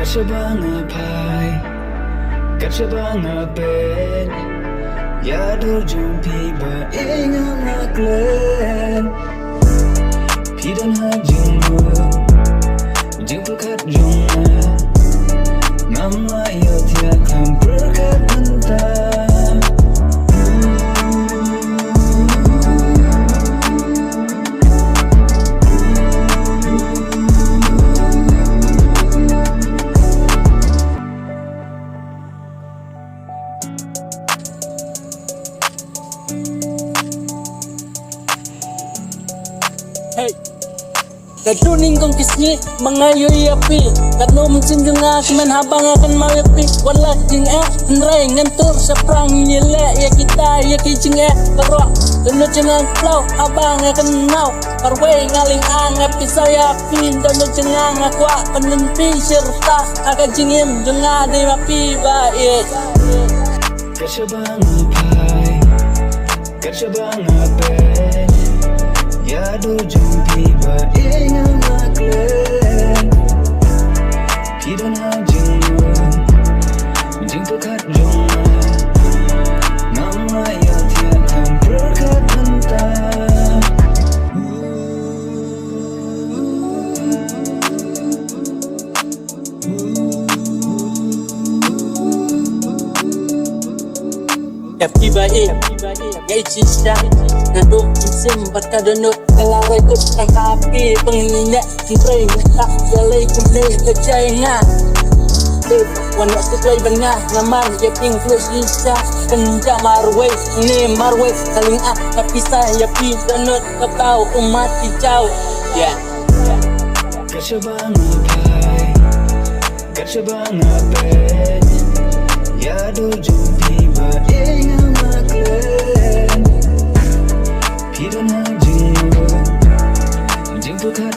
Kasabanga pai, kasabanga ben, Yadur jumpi ba ingang aklen, Pidan ha jingmu, jingpukat jungna, Mama yotia kam berkat mentah. Hey, kaduning kong kisni, mga yoyapi Kano mensinjung akin habang akan mawipi Wala jing nray ngantur sa prang nyele Ya kita ya kijing Karo, kano jangan flow habang akan now Karway ngaling angap pisaya pin Dono jangan akwa penenpi serta Aka jingim jangan di mapi baik Kasabanga pai, kasabanga ben, Yadur jumpi ba ingang aklen, Pidan ha jingmu, jingpukat jungna, Mama yotia kam berkat mentah. Happy baik, gay cinta Naduk musim berkadonut Kalau rekut tangkapi Penginyak Kira tak jalai kembali kejayaan Wanak suklai bengah Naman ya ping plus lisa Kenja marway Ini marway Saling tapi saya pi donut Kau umat hijau Ya Kasabanga pai, kasabanga ben, Yadur jumpi ba ingang aklen, Pidan ha jingmu, jingpukat